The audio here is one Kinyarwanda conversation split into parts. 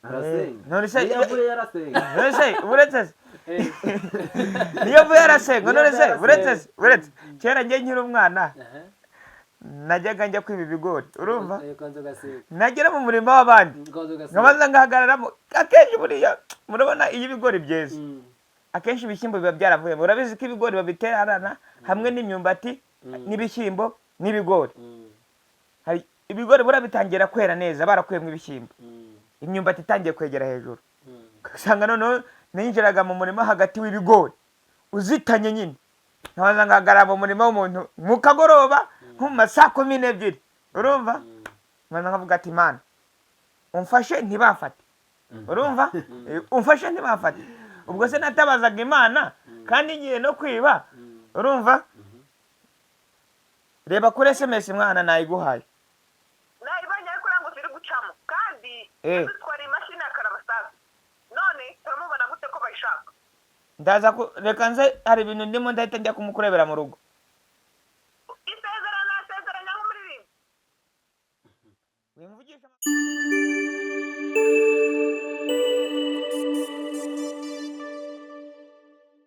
none se iyo avuye yarasenga none se uretse niyo avuye arasenga none se uretse kera njye nkiri umwana najyaga njya kwiba ibigori urumva nagera mu murima w'abandi nkabanza ngahagararamo akenshi buriya murabona iyo ibigori byeze akenshi ibishyimbo biba byaravuyemo urabizi ko ibigori babiterana hamwe n'imyumbati n'ibishyimbo n'ibigori hari ibigori buriya bitangira kwera neza barakuyemo ibishyimbo imyumbati itangiye kwegera hejuru ugasanga noneho ninjiraga mu murima hagati w'ibigori uzitanye nyine nkabanza ngahagarara mu murima w'umuntu mu kagoroba nko mu ma saa 12 urumva mwana nkavuga ati mana umfashe ntibafate urumva umfashe ntibafate ubwo se natabazaga imana kandi ngiye no kwiba urumva reba kuri SMS mwana nayiguhaye nayibanye ariko nango ziri gucamo kandi zitwara imashini ya karabasaza none turamubona gute ko bayishaka ndaza reka nze hari ibintu ndimo ndahita njya kumukurebera mu rugo isezeranya nk'umuririmbi wimvugisha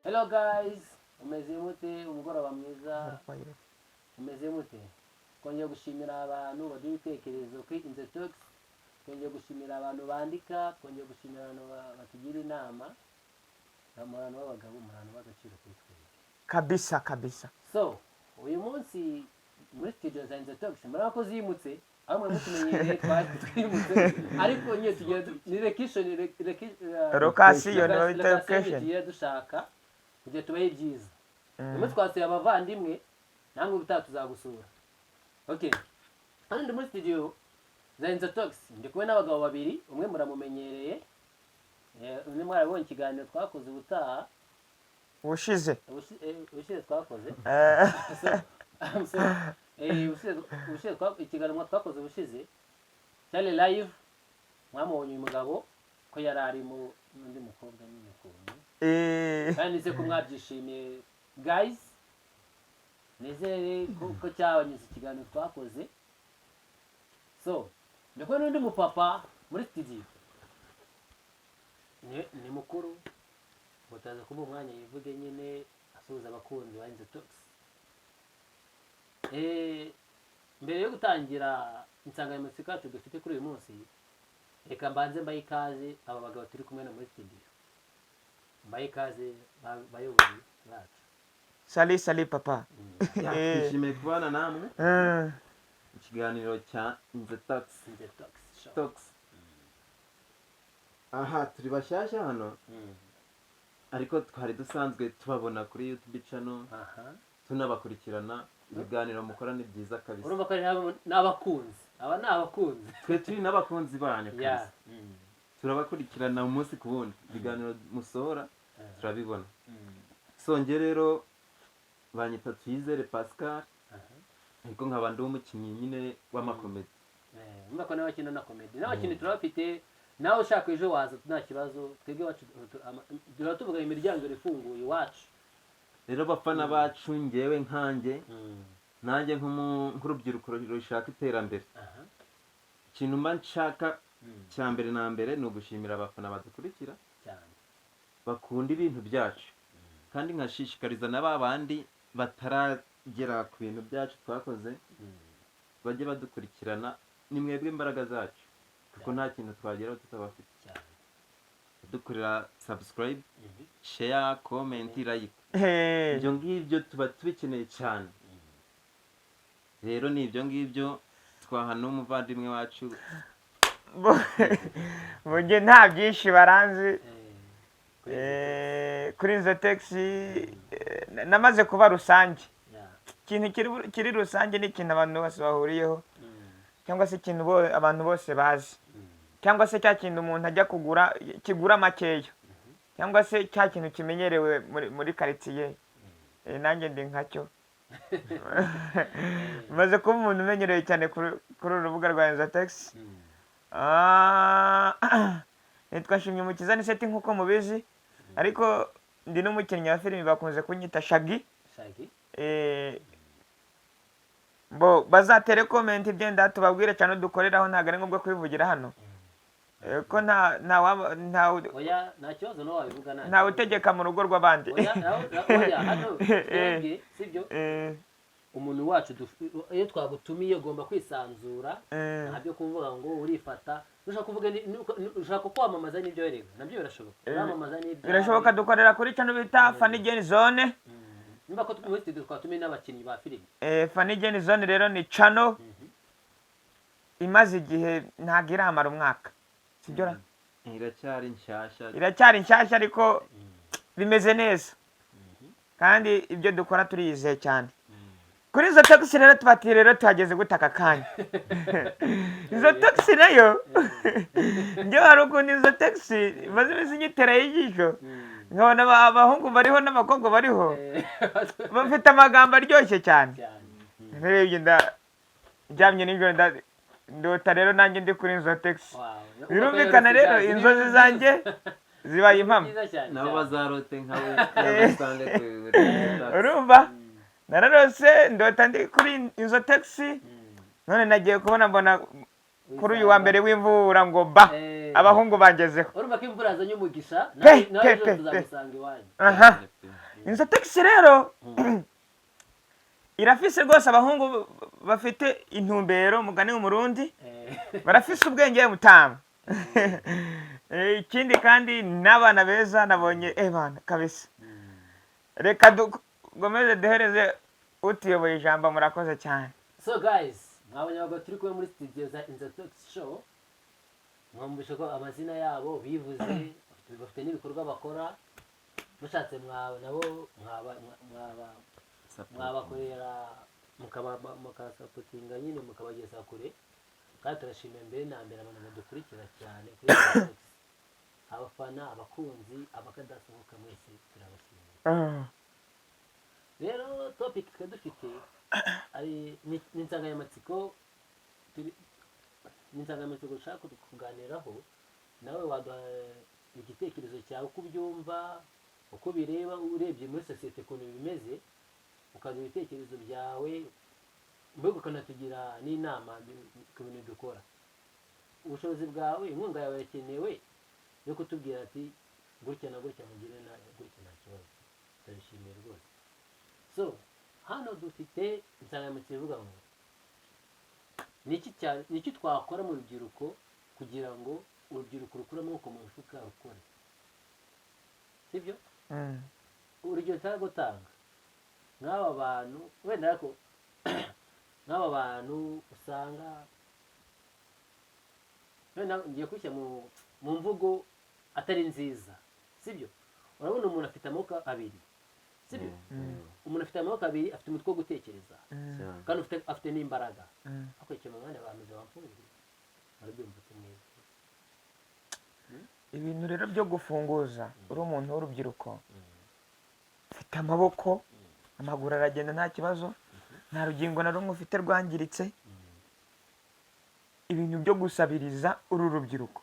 Hello guys, umeze mute umugoroba mwiza umeze mute kongeye gushimira abantu baduha ibitekerezo kuri Inze Talks kongeye gushimira abantu bandika kongeye gushimira abantu batugira inama abantu b'abagabo abantu b'agaciro kuri twe kabisa so uyu munsi muri studio za Inze Talks murabona ko zimutse aho mwe mutumenyereye twimutse ariko nyine tugiye ni location tugiye dushaka kugira tubaye byiza nimwe twasuye abavandimwe namwe ubutaha tuzagusura okay hano ndi muri studio za Inze Talks ndi kumwe n'abagabo babiri umwe muramumenyereye undi mwarabonye ikiganiro twakoze ubutaha ushize twakoze ikiganiro twakoze ubushize cyane live mwamubonye uyu mugabo ko yari ari mu n'undi mukobwa n'umukunzi kandi nise ko mwabyishimiye guys nizere ko cyabanyuze ikiganiro twakoze so ndiko n'undi mupapa muri studio ni mukuru mutaza kuba umwanya yivuge nyine asuhuza abakunzi ba Inze Talks mbere yo gutangira insanganyamatsiko yacu dufite kuri uyu munsi reka mbanze mbaye ikaze aba bagabo turi kumwe na muri studio mbaye ikaze bayobozi bacu sali papa twishimiye kubana namwe ikiganiro cya Inze Talks aha turi bashyashya hano ariko twari dusanzwe tubabona kuri YouTube channel tunabakurikirana ibiganiro mukora ni byiza kabisa urumva ko ari n'abakunzi aba ni abakunzi twe turi n'abakunzi banyu kabisa turabakurikirana umunsi ku wundi ibiganiro musohora turabibona so nge rero banyita Twizere Pascal ariko nkaba ndi umukinnyi nyine w'amakomedi urumva ko n'abakina na komedi n'abakinnyi turabafite nawe ushaka ejo waza nta kibazo twebwe wacu turatuvuga imiryango ifunguye iwacu rero bafana bacu ngewe nkanjye nanjye nk'urubyiruko rushaka iterambere ikintu mba nshaka cya mbere na mbere ni ugushimira abafana badukurikira bakunda ibintu byacu kandi nkashishikariza na ba bandi bataragera ku bintu byacu twakoze bajye badukurikirana ni mwebwe imbaraga zacu kuko nta kintu twageraho tutabafite dukorera subscribe share comment like ibyo ngibyo tuba tubikeneye cyane rero ni ibyo ngibyo twahana umuvandimwe wacu burya nta byinshi baranzi kuri Inze Talks namaze kuba rusange ikintu kiri rusange ni ikintu abantu bose bahuriyeho cyangwa se ikintu abantu bose bazi cyangwa se cya kintu umuntu ajya kugura kigura makeya cyangwa se cya kintu kimenyerewe muri quartier nanjye ndi nkacyo maze kuba umuntu umenyerewe cyane kuri urubuga rwa Inze Talks nitwa Nshimyumukiza ni seti nkuko mubizi ariko ndi n'umukinnyi wa filimi bakunze kunyita Shaggy bo bazatere comment ibyenda tubabwire cyane dukoreraho ntago ari ngombwa kwivugira hano ko oya nta kibazo no wabivuga ntawe utegeka mu rugo rw'abandi. oya hano twebwe sibyo umuntu wacu iyo twagutumiye ugomba kwisanzura ntabyo kuvuga ngo urifata ushaka kuvuga ushaka kwamamaza n'ibyo rero nabyo birashoboka uramamaza n'ibyo birashoboka. dukorera kuri channel bita Funny Gen Zone. nimba ko muri studio twatumiye n'abakinnyi ba filime. Funny Gen Zone rero ni channel imaze igihe ntabwo iramara umwaka, sibyo ra? Iracyari nshyashya ariko bimeze neza kandi ibyo dukora turiyizeye cyane. Kuri izo taxi rero tubatiye rero tuhageze gutaka kanya. Izo taxi nayo njye hari ukuntu izo taxi maze imisi nyitereye ijisho nkabona abahungu bariho n'abakobwa bariho bafite amagambo aryoshye cyane. Narebye njyamye nijoro ndota rero nanjye ndi kuri izo taxi. Birumvikana rero inzozi zanjye zibaye impamo. nabo bazarote nkawe urumva nararose ndota ndi kuri izo taxi none nagiye kubona mbona kuri uyu wa mbere w'imvura ngo ba abahungu bangezeho. urumva ko imvura yazanye umugisha nawe tuzagusanga iwanyu. Izo taxi rero irafise rwose abahungu bafite intumbero mugani w'umurundi barafise ubwenge mutama. Ikindi kandi n'abana beza nabonye bana kabisa. Reka gomeze duhereze utiyoboye ijambo. Murakoze cyane. So guys, mwabonye abagabo turi kumwe muri studio za In The Talk Show. Mwumvishe ko amazina yabo bivuze bafite n'ibikorwa bakora. Mushatse nabo mwabakorera mukasapotinga nyine mukabageza kure. Kandi turashimira mbere na mbere abantu badukurikira cyane kuri abafana, abakunzi, abakadasohoka mwese turabashimira. Rero topic dufite ari n'insanganyamatsiko ushaka kuganiraho nawe waduha igitekerezo cyawe uko ubyumva uko bireba urebye muri sosiyete ukuntu bimeze ukaduha ibitekerezo byawe mbega ukanatugira n'inama ku bintu dukora. Ubushobozi bwawe inkunga yawe yakenewe yo kutubwira ati gutya na gutya mugire na gutya nta kibazo turabishimiye rwose. So hano dufite insanganyamatsiko ivuga ngo ni iki twakora mu rubyiruko kugira ngo urubyiruko rukure amaboko mu mifuka rukore, sibyo? Urugero nshaka gutanga nk'aba bantu wenda ariko nk'aba bantu usanga wenda ngiye kwishyira mu mvugo atari nziza, sibyo? Urabona umuntu afite amaboko abiri, sibyo? Umuntu afite amaboko abiri, afite umutwe wo gutekereza kandi afite n'imbaraga. Akurikiye mu mwanya bameze bamfungiye barabyumvise neza. Ibintu rero byo gufunguza uri umuntu w'urubyiruko ufite amaboko amaguru aragenda nta kibazo, nta rugingo na rumwe ufite rwangiritse. Ibintu byo gusabiriza uru rubyiruko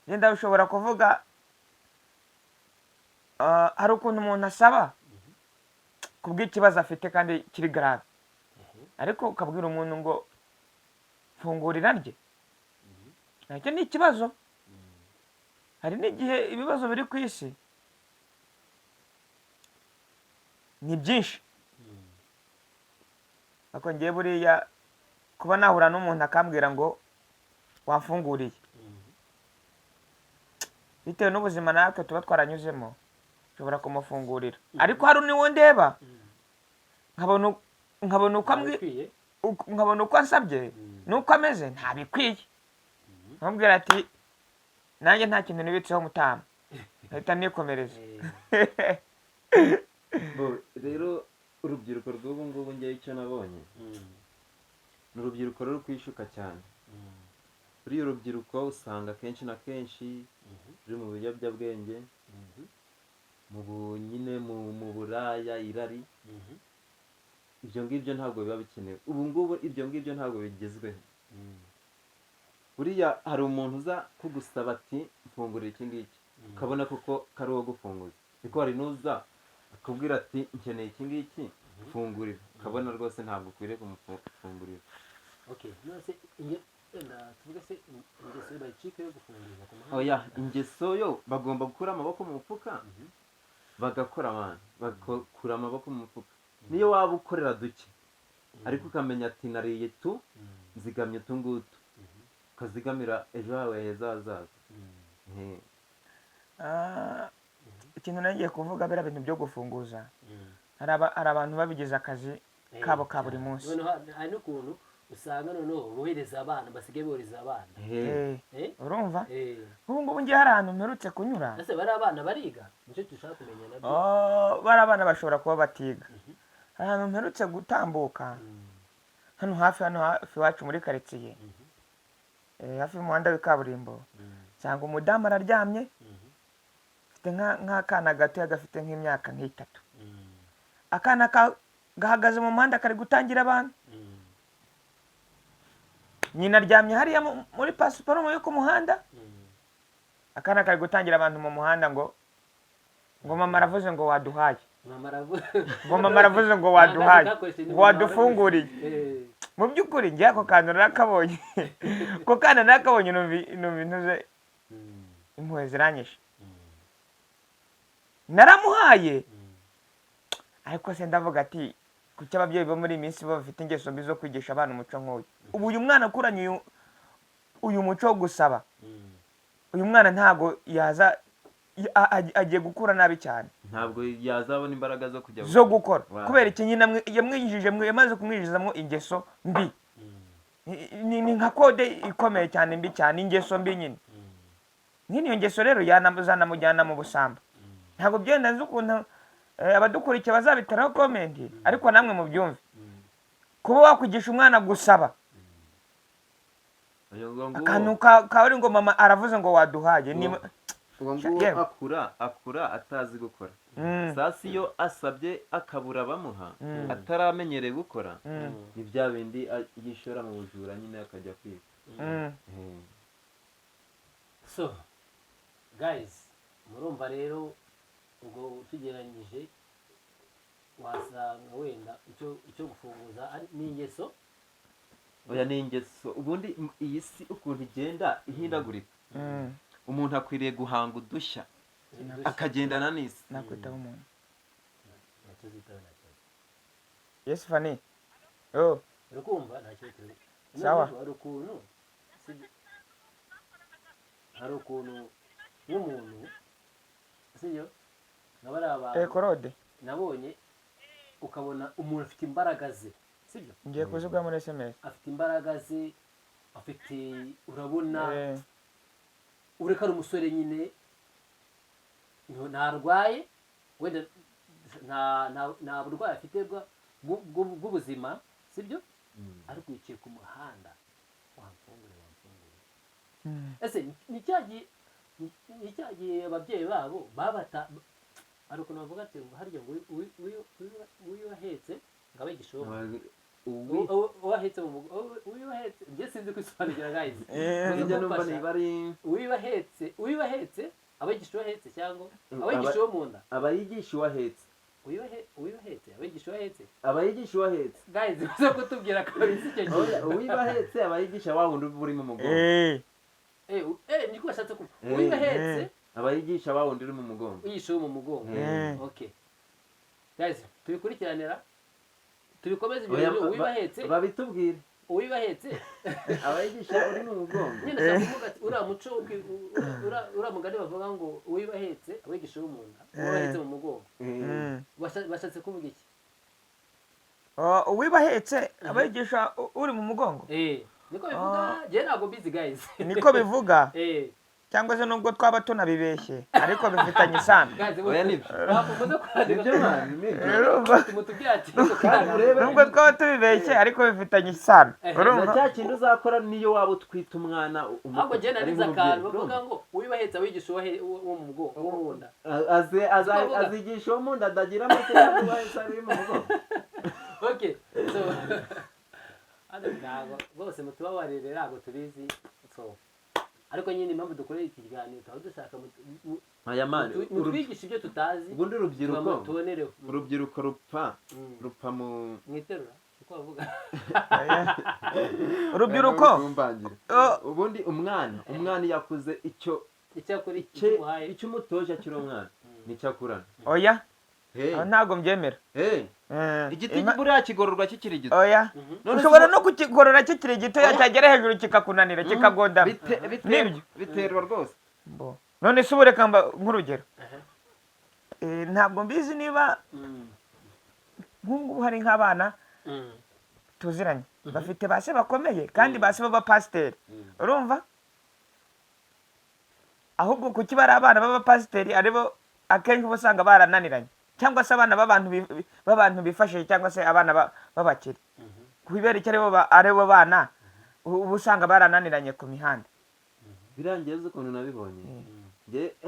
yenda ushobora kuvuga hari ukuntu umuntu asaba kubw'ikibazo afite kandi kiri grave, ariko ukabwira umuntu ngo fungurira rye, nacyo ni ikibazo. Hari n'igihe ibibazo biri ku isi ni byinshi, ariko ngiye buriya kuba nahura n'umuntu akambwira ngo wafunguriye bitewe n'ubuzima natwe tuba twaranyuzemo ushobora kumufungurira. Ariko hari n'uwo ndeba nkabona uko ansabye n'uko ameze ntabikwiye, nkambwira ati nanjye nta kintu nibitseho mutama ahita nikomereza. rero urubyiruko rw'ubu ngubu ngewe icyo nabonye ni urubyiruko ruri kwishuka cyane. Uriya urubyiruko usanga kenshi na kenshi ruri mu biyobyabwenge, nyine mu buraya, irari. Ibyo ngibyo ntabwo biba bikenewe ubu ngubu, ibyo ngibyo ntabwo bigezweho. Buriya hari umuntu uza kugusaba ati mfungurira iki ngiki, ukabona kuko kari uwo gufunguza. Ariko hari n'uza akubwira ati nkeneye iki ngiki mfungurira, ukabona rwose ntabwo ukwiriye kumufungurira. Okay, nose tuvuge se ingeso bayicike yo gufunguza ku muhanda. oya ingeso yo bagomba gukura amaboko mu mufuka bagakora abantu bagakura amaboko mu mufuka niyo waba ukorera duke ariko ukamenya ati nariye tu nzigamye utu ngutu ukazigamira ejo hawe heza hazaza. ikintu nagiye kuvuga biriya bintu byo gufunguza hari abantu babigize akazi kabo ka buri munsi. hari n'ukuntu usanga noneho bohereza abana basigaye bohereza abana urumva ubu ngubu ngiye hari ahantu mperutse kunyura ese bari abana bariga nicyo dushaka kumenya nabyo. bari abana bashobora kuba batiga. hari ahantu mperutse gutambuka hano hafi iwacu muri karitsiye hafi y'umuhanda w'ikaburimbo cyangwa umudamu araryamye afite nk'akana gatoya gafite nk'imyaka nk'itatu. akana gahagaze mu muhanda kari gutangira abantu. nyina aryamye hariya muri pasiparumu yo ku muhanda. akana kari gutangira abantu mu muhanda ngo mama aravuze ngo waduhaye, ngo mama aravuze ngo waduhaye, ngo wadufunguriye. mu by'ukuri njye ako kantu narakabonye ko kana narakabonye numva intuze impuhwe ziranyishe naramuhaye. ariko se ndavuga ati kuki ababyeyi bo muri iyi minsi bo bafite ingeso mbi zo kwigisha abana umuco nk'uyu. ubu uyu mwana akuranye uyu muco wo gusaba, uyu mwana ntabwo yaza agiye gukura nabi cyane, ntabwo yazabona imbaraga zo gukora kubera iki nyina yamwinjije yamaze kumwinjizamo ingeso mbi. ni nka kode ikomeye cyane mbi cyane, ingeso mbi nyine. nk'iyo ngeso rero zanamujyana mu busambo. ntabwo byenda nzi ukuntu abadukurikiye bazabiteraho komenti, ariko namwe mu byumve kuba wakwigisha umwana gusaba akantu kawe ari ngo mama aravuze ngo waduhaye. uwo nguwo akura atazi gukora. sasa iyo asabye akabura bamuha ataramenyereye gukora ni bya bindi yishora mu bujura nyine akajya kwiga. So guys, murumva rero ubwo tugeranyije wasanga wenda icyo gufunguza ni ingeso. oya ni ingeso. ubundi iyi si ukuntu igenda ihindagurika, umuntu akwiriye guhanga udushya akagendana n'isi. nakwitaho umuntu natuzitaho nacyo. Yes Fanny. urakumva ntacyo turi sawa. hari ukuntu nk'umuntu sibyo nk'abari abantu Korode nabonye ukabona umuntu afite imbaraga ze sibyo ngiye kuzigwa muri SMS. afite imbaraga ze afite urabona ureka ari umusore nyine ntarwaye wenda nta burwayi afite bw'ubuzima sibyo ariko yicaye ku muhanda wamfungure. ese ni cyagiye ababyeyi babo babata ari ukuntu bavuga ati ngo harya ngo uyu wahetse ngo abigisha uwahetse njye sinzi kwisobanukira guys. uyu wahetse abigisha uwahetse cyangwa abigisha uwo mu nda abayigisha uwahetse uwibahetse abigisha uwahetse abayigisha uwahetse guys bizo kutubwira kabisa icyo gihe. uwibahetse abayigisha wa wundi uri mu mugongo. niko bashatse kuvuga uwibahetse abayigisha wa wundi uri mu mugongo, uyigisha mu mugongo. Okay guys, tubikurikiranira tubikomeze ibyo bintu. uwibahetse babitubwire. uwibahetse abayigisha uri mu mugongo nyine ndavuga ati uriya muco uriya mugani bavuga ngo uwibahetse abigisha bo mu nda, uwibahetse mu mugongo bashatse kuvuga iki? uwibahetse abigisha uri mu mugongo. niko bivuga. njye ntabwo mbizi guys. niko bivuga cyangwa se nubwo twaba tunabibeshye ariko bifitanye isano. oya nibyo nubwo twaba tubibeshye ariko bifitanye isano. urumva cya kintu uzakora niyo waba utwita umwana ahubwo njye narize akantu bavuga ngo uwibahetse abigisha wo mu mugongo wo mu nda azigisha uwo mu nda adagira amase cyangwa wahetse ari mu mugongo. Okay so ntabwo rwose mutubabarire ntabwo tubizi. So ariko nyine impamvu dukorera iki kiganiro tuba dushaka mutwigisha ibyo tutazi. ubundi urubyiruko rupfa mu mwiterura urubyiruko ubundi umwana yakuze icyo umutoje akiri umwana nicyo akurana. Oya ntabwo mbyemera. Igiti buriya kigororwa kikiri gito. Oya ushobora no kukigorora kikiri gito cyagera hejuru kikakunanira kikagondama. Biterwa rwose. None se ubureka nk'urugero ntabwo mbizi niba nk'ubu hari nk'abana tuziranye bafite base bakomeye kandi base b'abapasiteri, urumva? Ahubwo kuki bari abana b'abapasiteri aribo akenshi uba usanga barananiranye, cyangwa se abana b'abantu bifashije, cyangwa se abana b'abakire, kubera icyo aribo bana uba usanga barananiranye ku mihanda. Birangiye uzi ukuntu nabibonye.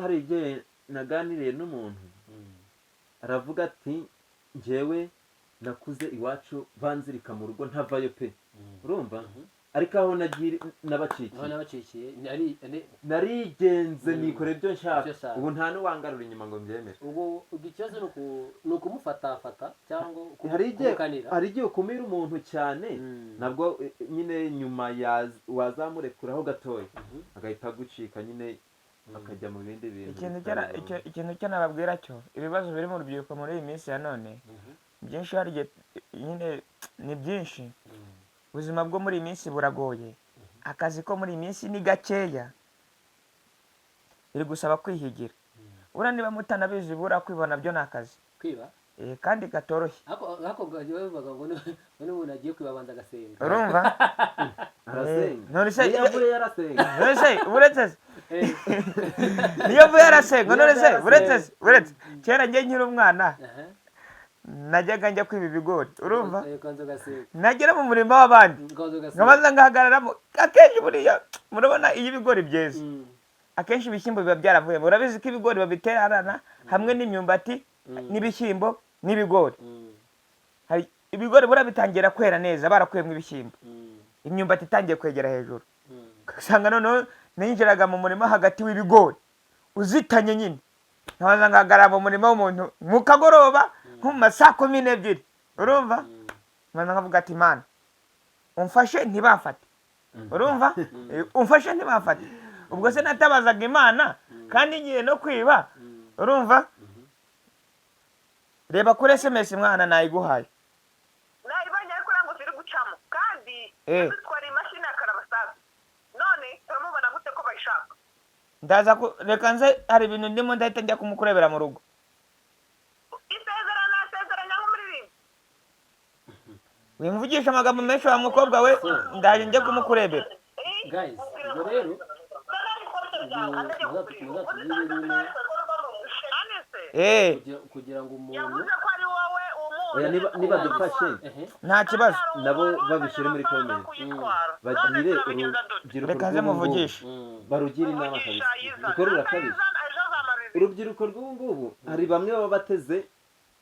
Hari igihe naganiriye n'umuntu aravuga ati njyewe nakuze iwacu banzirika mu rugo ntavayo pe, urumva? Ariko aho nabacikiye narigenze nikore ibyo nshaka, ubu nta n'uwangarura inyuma ngo mbyemere. Ubu ikibazo ni ukumufatafata cyangwa hari igihe ukumira umuntu cyane nabwo nyine nyuma wazamurekuraho gatoya agahita agucika nyine akajya mu bindi bintu. Ikintu cyo nababwira cyo ibibazo biri mu rubyiruko muri iyi minsi ya none byinshi, hari igihe nyine ni byinshi. Ubuzima bwo muri iyi minsi buragoye, akazi ko muri iyi minsi ni gakeya, biri gusaba kwihigira. Ura niba mutanabizi bura kwibona byo ni akazi kwiba kandi gatoroshye. Ako bavuga ngo n'umuntu agiye kwiba abanza agasenga, urumva? Arasenga. None se uretse niyo vuye arasenga. None se uretse kera njye nkiri umwana najyaga njya kwiba ibigori, urumva? Nagera mu murima w'abandi nkabanza ngahagararamo. Akenshi buriya murabona iyo ibigori byeze akenshi ibishyimbo biba byaravuyemo. Urabizi ko ibigori babiterana hamwe n'imyumbati n'ibishyimbo n'ibigori. Hari ibigori buriya bitangira kwera neza barakuyemo ibishyimbo, imyumbati itangiye kwegera hejuru. Ugasanga noneho ninjiraga mu murima hagati w'ibigori uzitanye nyine, nkabanza ngahagarara mu murima w'umuntu mu kagoroba nko mu masaa 12, urumva? Nkabanza nkavuga ati Mana umfashe ntibafate, urumva? Umfashe ntibafate. Ubwo se natabazaga Imana kandi ngiye no kwiba, urumva? Reba kuri SMS mwana nayiguhaye. Nayibanye ariko nango ziri gucamo kandi zitwara imashini ya karabasaza. None turamubona gute ko bayishaka? Ndaza reka nze hari ibintu ndimo ndahita njya kumukurebera mu rugo. Isezeranya nk'umuririmbi. Wimvugisha amagambo menshi wa mukobwa we, ndaje njye kumukurebera. Guys, rero kugira ngo umuntu yavuze ko ari wowe umuntu niba dufashe nta kibazo nabo babishyire muri comment bagire urubyiruko reka nze muvugisha barugira inama kabisa kuko rurakabije. Urubyiruko rw'ubu ngubu hari bamwe baba bateze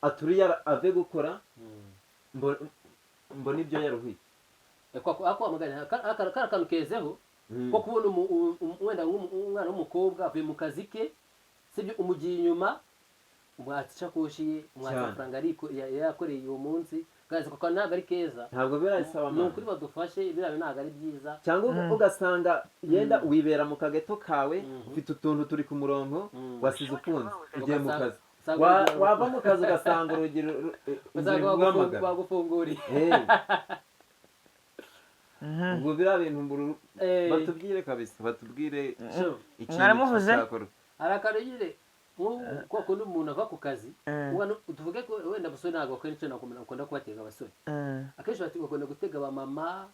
aturiya ave gukora mbona ibyo yaruhiye ako amagana akantu kezeho ko kubona wenda umwana w'umukobwa avuye mu kazi ke sibyo umugiye inyuma umwatishakoshi umwatafranga ariko yakoreye uwo munsi gaze kuko ntago ari keza, ntabwo birasaba no kuri badufashe birabe ntago ari byiza. Cyangwa ugasanga yenda wibera mu kageto kawe ufite utuntu turi ku murongo wasize ufunze ugiye mu kazi, wava mu kazi ugasanga urugero bagufunguriye. Ubwo biriya bintu batubwire kabisa, batubwire mwaramuvuze arakarugire kuko n'umuntu ava ku kazi tuvuge ko wenda abasore ntabwo akenshi nakunda kubatega abasore, akenshi bakunda gutega abamama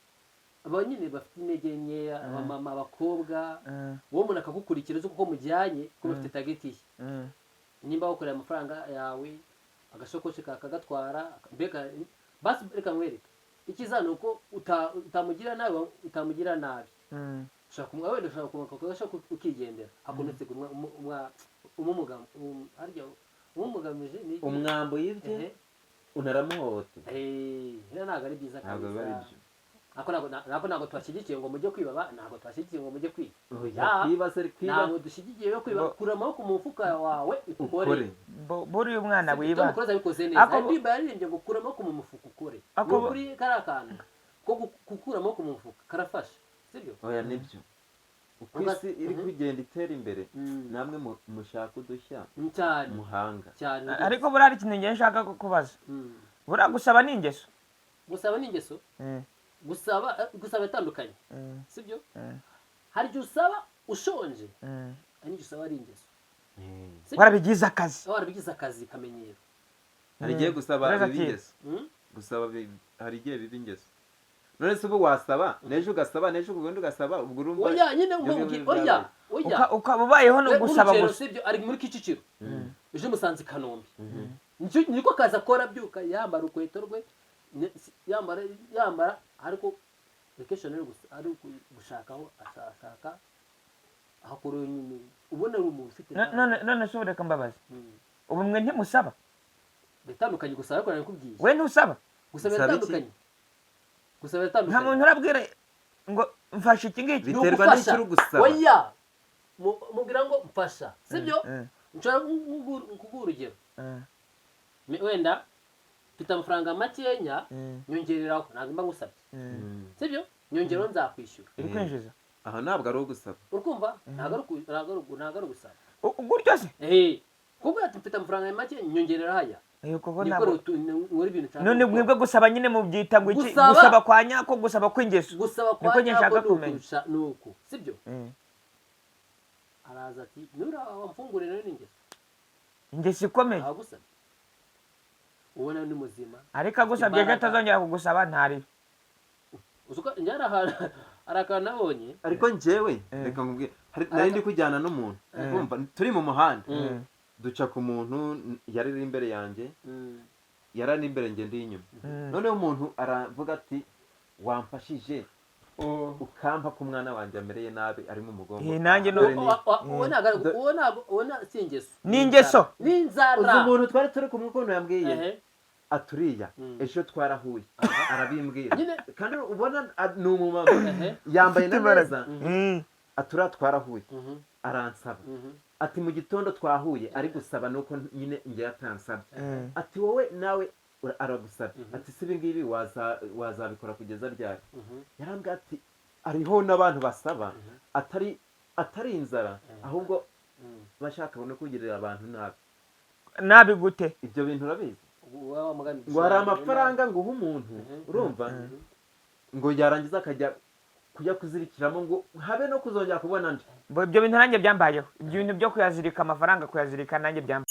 abanyine bafite intege nkeya, abamama abakobwa wowe umuntu akagukurikira uko mujyanye ko bafite tageti ye, nimba wakoreye amafaranga yawe agashokoshi kakagatwara mbega basi reka mwereke ikizana uko utamugira nabi utamugira nabi, ushaka wenda ushaka kumusha ukigendera akunetse umugamije ni umwambo y'ibyo unaramuhote. Ntabwo ari byiza kabisa, ntabwo twashyigikiye ngo mujye kwiba, ntabwo twashyigikiye ngo mujye kwiba. Ntabwo dushyigikiye yo kwiba. Kura amaboko mu mufuka wawe ukore. Buriya umwana wiba. Tom Close abikoze neza. Indirimbo yaririmbye ngo kura amaboko mu mufuka ukore. Kuri kariya kantu ko gukura amaboko mu mufuka karafasha, sibyo? Oya nibyo. Uko isi iri kugenda itera imbere namwe mushaka udushya cyane muhanga cyane. Ariko buriya ikintu ngiye nshaka kukubaza, buriya gusaba ni ingeso? Gusaba ni ingeso? Gusaba itandukanye, sibyo? Hari igihe usaba ushonje, hari n'igihe usaba ari ingeso. Warabigize akazi. Warabigize akazi kamenyero. Hari igihe gusaba biba ingeso. Gusaba hari igihe biba ingeso. None se ubu wasaba n'ejo ugasaba n'ejo ubundi ugasaba ubwo urumva oya nyine oya ukaba ubayeho no gusaba gusa. Sibyo ari muri Kicukiro ejo Musanze Kanombe niko kaza akora byuka yambara ukweto rwe yambara ariko vacation ari gushakaho ashaka hakuru nyine ubona ari umuntu ufite none se ureka mbabaza ubu mwe ntimusaba bitandukanye gusaba ariko nakubwiye we ntusaba gusaba bitandukanye nta muntu urabwira ngo mfashe iki ngiki biterwa n'icyo gusaba. Oya mubwira ngo mfasha, sibyo? Nshobora kuguha urugero wenda mfite amafaranga makenya nyongereraho ntabwo mba ngusabye, sibyo? Nyongeraho nzakwishyura. Uri kwinjiza aha ntabwo ari ugusaba. Urumva ntabwo ari ugusaba gutyo se kuko mfite amafaranga make nyongerera haya. None mwebwe gusaba nyine mubyita ngo iki? Gusaba kwa nyako, gusaba kw'ingeso. Gusaba kwa nyako nuko, sibyo? Araza ati nura wamfungurira n'ingeso. Ingeso ikomeye. Agusaba. Ubona ni muzima. Ariko agusabye ejo atazongera kugusaba ntari. Uzuka njara arakana nabonye. Ariko njyewe reka ngubwe nari ndi kujyana n'umuntu. Urumva turi mu muhanda. Duca ku muntu yari imbere yanjye yarari imbere nge ndi inyuma. Noneho umuntu aravuga ati wamfashije ukampa ku mwana wanjye amereye nabi ari mu mugongo. Nanjye ubona si ingeso. Ni ingeso. Ni inzara. Uzi umuntu twari turi kumwe ukuntu yambwiye aturiya ejo twarahuye arabimbwira kandi ubona ni umumama yambaye neza atura twarahuye aransaba ati mu gitondo twahuye ari gusaba nuko nyine ngiye atansabye ati wowe nawe aragusabye ati sibi ngibi wazabikora kugeza ryari. Yarambwira ati ariho n'abantu basaba atari inzara ahubwo bashaka no kugirira abantu nabi gute. Ibyo bintu urabizi ngo hari amafaranga ngo uha umuntu urumva ngo yarangiza akajya kujya kuzirikiramo ngo habe no kuzongera kubona nje. Ibyo bintu nanjye byambayeho, ibyo bintu byo kuyazirika amafaranga kuyazirika nanjye byambaye.